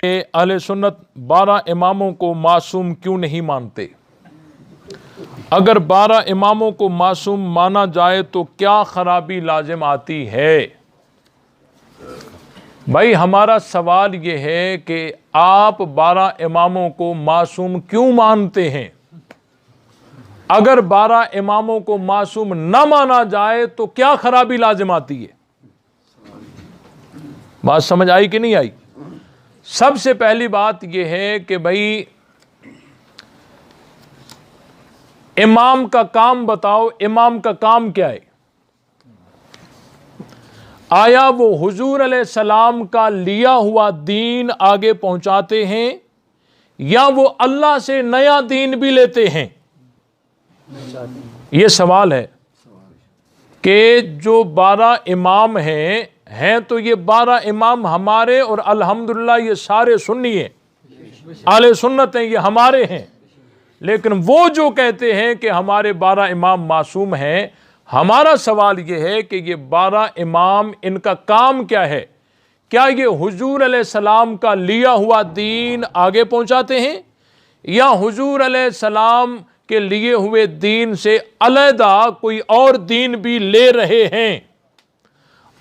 اہل سنت 12 اماموں کو معصوم کیوں نہیں مانتے؟ اگر 12 اماموں کو معصوم مانا جائے تو کیا خرابی لازم آتی ہے؟ بھائی ہمارا سوال یہ ہے کہ آپ 12 اماموں کو معصوم کیوں مانتے ہیں؟ اگر 12 اماموں کو معصوم نہ مانا جائے تو کیا خرابی لازم آتی ہے؟ بات سمجھ آئی کہ نہیں آئی؟ سب سے پہلی بات یہ ہے کہ بھائی امام کا کام بتاؤ، امام کا کام کیا ہے؟ آیا وہ حضور علیہ السلام کا لیا ہوا دین آگے پہنچاتے ہیں یا وہ اللہ سے نیا دین بھی لیتے ہیں؟ یہ سوال ہے کہ جو 12 امام ہیں تو یہ 12 امام ہمارے، اور الحمدللہ یہ سارے سنی ہیں، اہل سنت ہیں، یہ ہمارے ہیں۔ لیکن وہ جو کہتے ہیں کہ ہمارے 12 امام معصوم ہیں، ہمارا سوال یہ ہے کہ یہ 12 امام ان کا کام کیا ہے؟ کیا یہ حضور علیہ السلام کا لیا ہوا دین آگے پہنچاتے ہیں یا حضور علیہ السلام کے لیے ہوئے دین سے علیحدہ کوئی اور دین بھی لے رہے ہیں؟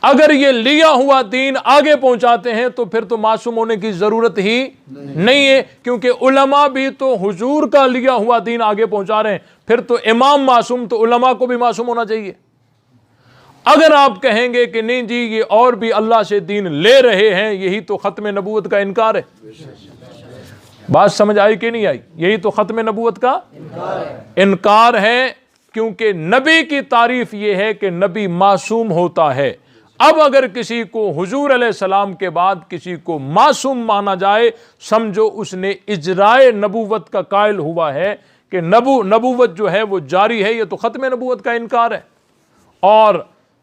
اگر یہ لیا ہوا دین آگے پہنچاتے ہیں تو پھر تو معصوم ہونے کی ضرورت ہی نہیں ہے، کیونکہ علماء بھی تو حضور کا لیا ہوا دین آگے پہنچا رہے ہیں۔ پھر تو امام معصوم تو علماء کو بھی معصوم ہونا چاہیے۔ اگر آپ کہیں گے کہ نہیں جی یہ اور بھی اللہ سے دین لے رہے ہیں، یہی تو ختم نبوت کا انکار ہے۔ بات سمجھ آئی کہ نہیں آئی؟ یہی تو ختم نبوت کا انکار ہے، کیونکہ نبی کی تعریف یہ ہے کہ نبی معصوم ہوتا ہے۔ اب اگر کسی کو حضور علیہ السلام کے بعد کسی کو معصوم مانا جائے، سمجھو اس نے اجرائے نبوت کا قائل ہوا ہے کہ نبوت جو ہے وہ جاری ہے۔ یہ تو ختم نبوت کا انکار ہے۔ اور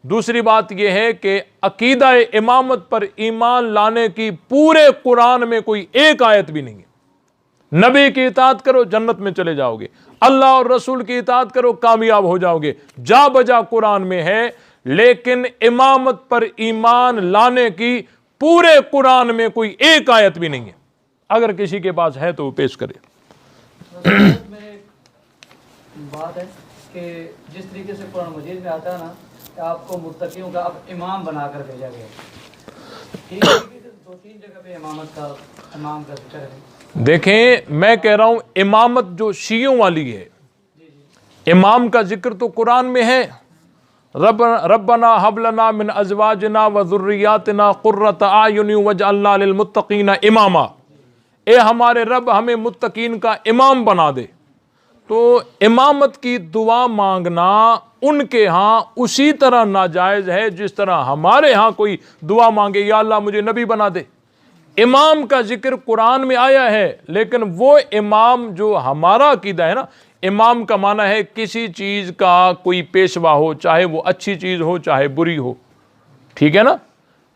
دوسری بات یہ ہے کہ عقیدہ امامت پر ایمان لانے کی پورے قرآن میں کوئی ایک آیت بھی نہیں ہے۔ نبی کی اطاعت کرو جنت میں چلے جاؤ گے، اللہ اور رسول کی اطاعت کرو کامیاب ہو جاؤ گے، جا بجا قرآن میں ہے، لیکن امامت پر ایمان لانے کی پورے قرآن میں کوئی ایک آیت بھی نہیں ہے۔ اگر کسی کے پاس ہے تو وہ پیش کرے۔ میں بات ہے کہ جس طریقے سے قرآن مجید میں آتا ہے نا کہ آپ کو متقیوں کا اب امام بنا کر بھیجا گیا ہے، 2-3 جگہ پہ امام کا ذکر ہے۔ دیکھیں میں کہہ رہا ہوں امامت جو شیعوں والی ہے، امام کا ذکر تو قرآن میں ہے، ربنا ہب لنا من ازواجنا وذریاتنا قرۃ اعین واجعلنا للمتقین اماما۔ اے ہمارے رب ہمیں متقین کا امام بنا دے۔ تو امامت کی دعا مانگنا ان کے ہاں اسی طرح ناجائز ہے جس طرح ہمارے ہاں کوئی دعا مانگے یا اللہ مجھے نبی بنا دے۔ امام کا ذکر قرآن میں آیا ہے، لیکن وہ امام جو ہمارا عقیدہ ہے نا، امام کا معنی ہے کسی چیز کا کوئی پیشوا ہو، چاہے وہ اچھی چیز ہو چاہے بری ہو، ٹھیک ہے نا؟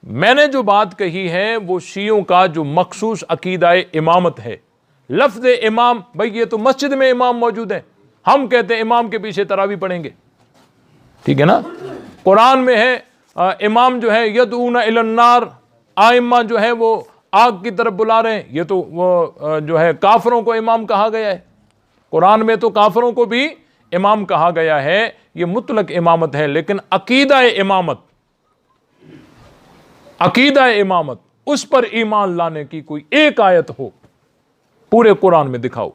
میں نے جو بات کہی ہے وہ شیعوں کا جو مخصوص عقیدہ امامت ہے۔ لفظ امام، بھئی یہ تو مسجد میں امام موجود ہے، ہم کہتے ہیں امام کے پیچھے تراویح پڑھیں گے، ٹھیک ہے نا؟ قرآن میں ہے امام جو ہے یدعون الی النار، ائمہ جو ہے وہ آگ کی طرف بلا رہے ہیں، یہ تو وہ جو ہے کافروں کو امام کہا گیا ہے۔ قرآن میں تو کافروں کو بھی امام کہا گیا ہے، یہ مطلق امامت ہے۔ لیکن عقیدہ امامت اس پر ایمان لانے کی کوئی ایک آیت ہو پورے قرآن میں دکھاؤ۔